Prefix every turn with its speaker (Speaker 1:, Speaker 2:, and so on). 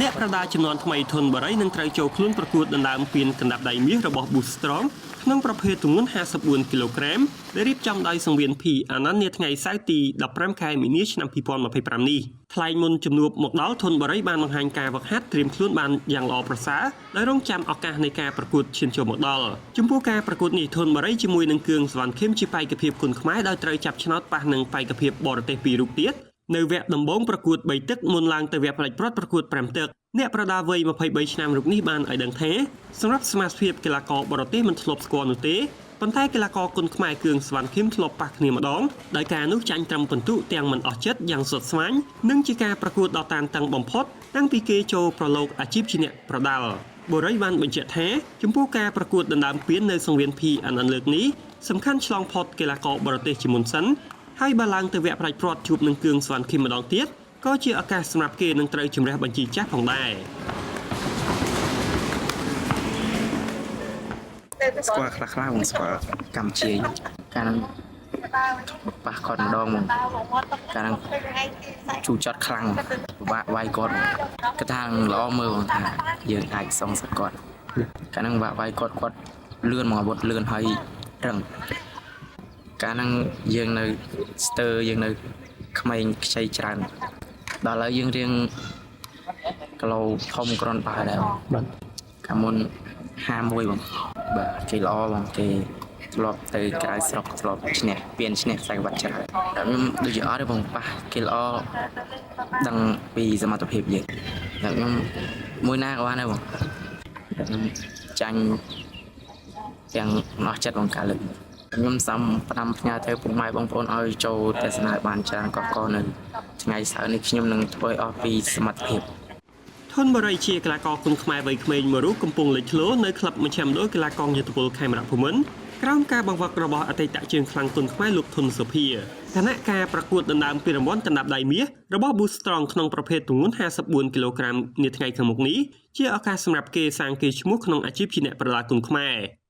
Speaker 1: អ្នកប្រដាចំនួនថ្មីធនបរិយនឹងត្រូវចូលខ្លួនប្រកួតដណ្ដើមពានកណ្ដាប់ដៃមាសរបស់ Boostrong ក្នុងប្រភេទទម្ងន់54គីឡូក្រាមដែលរៀបចំដោយសង្វៀន P អានន្ទនាថ្ងៃសៅរ៍ទី15ខែមីនាឆ្នាំ2025នេះថ្លែងមុនជំនួបមកដល់ធនបរិយបានបង្ហាញការវឹកហាត់ត្រៀមខ្លួនបានយ៉ាងល្អប្រសើរដោយរងចាំឱកាសនៃការប្រកួតឈានចូលមកដល់ចំពោះការប្រកួតនេះធនបរិយជាមួយនឹងគឿងសវណ្ណខេមជាបេក្ខភាពគុនខ្មែរដោយត្រូវចាប់ឆ្នោតប៉ះនឹងបេក្ខភាពបរទេស2រូបទៀតនៅវគ្គដំបូងប្រកួត3ទឹកមុនឡើងទៅវគ្គផ្លេចព្រាត់ប្រកួត5ទឹកអ្នកប្រដាល់វ័យ23ឆ្នាំរូបនេះបានឲ្យដឹងថាសម្រាប់សមាជិកកីឡាករបរទេសមិនធ្លាប់ស្គាល់នោះទេប៉ុន្តែកីឡាករគុនខ្មែរគឿងសវណ្ណខេមធ្លាប់ប៉ះគ្នាម្ដងដោយការនោះចាញ់ត្រឹមពិន្ទុទាំងមិនអស់ចិត្តយ៉ាងសុទ្ធស្វែងនិងជាការប្រកួតដ៏តានតឹងបំផុតតាំងពីគេចូលប្រឡូកអាជីពជាអ្នកប្រដាល់បរិយបានបញ្ជាក់ថាចំពោះការប្រកួតដណ្ដើមពាននៅសង្វៀន P អានន្ទលើកនេះសំខាន់ឆ្លងផុតកីឡាករបរទេសជាមុនសិនហើយបើឡើងទៅវគ្គផ្ដាច់ព្រាត់ជួបនឹងគឿងសវណ្ណខេមម្ដងទៀតក៏ជាឱកាសសម្រាប់គេនឹងត្រូវជំរះបញ្ជីចាស់ផងដែរ
Speaker 2: ស្គាល់ខ្លះៗស្គាល់កម្ពុជាកាលនឹងប៉ះគាត់ម្ដងមកកាលនឹងជូរចត់ខ្លាំងវាយគាត់គាត់ថាល្អមើលថាយើងអាចសងសឹកគាត់កាលនឹងវាយគាត់លឿនមកអាវុធលឿនហើយរឹងកាលនឹងយើងនៅស្ទើយើងនៅក្មេងខ្ចីច្រើនដល់ហើយយើងរៀងគីឡូធំគ្រាន់បើដែរបាទកាលមុន51បងបាទគេល្អបងគេធ្លាប់ទៅក្រៅស្រុកធ្លាប់ឈ្នះពានឈ្នះខ្សែក្បាត់ច្រើនតែខ្ញុំដូចជាអត់ទេបងប៉ះគេល្អដឹងពីសមត្ថភាពយើងតែខ្ញុំមួយណាក៏បានដែរបងខ្ញុំចាញ់ទាំងអស់ចិត្តបងកាលលើកខ្ញុំសំផ្ដាំផ្ញើទៅពុកម៉ែបងប្អូនឲ្យចូលទស្សនាបានច្រើនកកនៅថ្ងៃសៅរ៍នេះខ្ញុំនឹងធ្វើអស់ពីសមត្ថភាព
Speaker 1: ធនបរិយជាកីឡាករគុនខ្មែរវ័យក្មេងមួយរូបកំពុងលេចធ្លោនៅក្លឹបមជ្ឈមណ្ឌលកីឡាកងយុទ្ធពលខេមរៈភូមិន្ទក្រោមការបង្វឹករបស់អតីតជើងខ្លាំងគុនខ្មែរលោកធុនសុភាគណៈការប្រកួតដណ្ដើមពានរង្វាន់កណ្ដាប់ដៃមាសរបស់ Boostrong ក្នុងប្រភេទទម្ងន់54គីឡូក្រាមនាថ្ងៃខាងមុខនេះជាឱកាសសម្រាប់គេសាងកេរ្តិ៍ឈ្មោះក្នុងអាជីពជាអ្នកប្រដាល់គុនខ្មែរ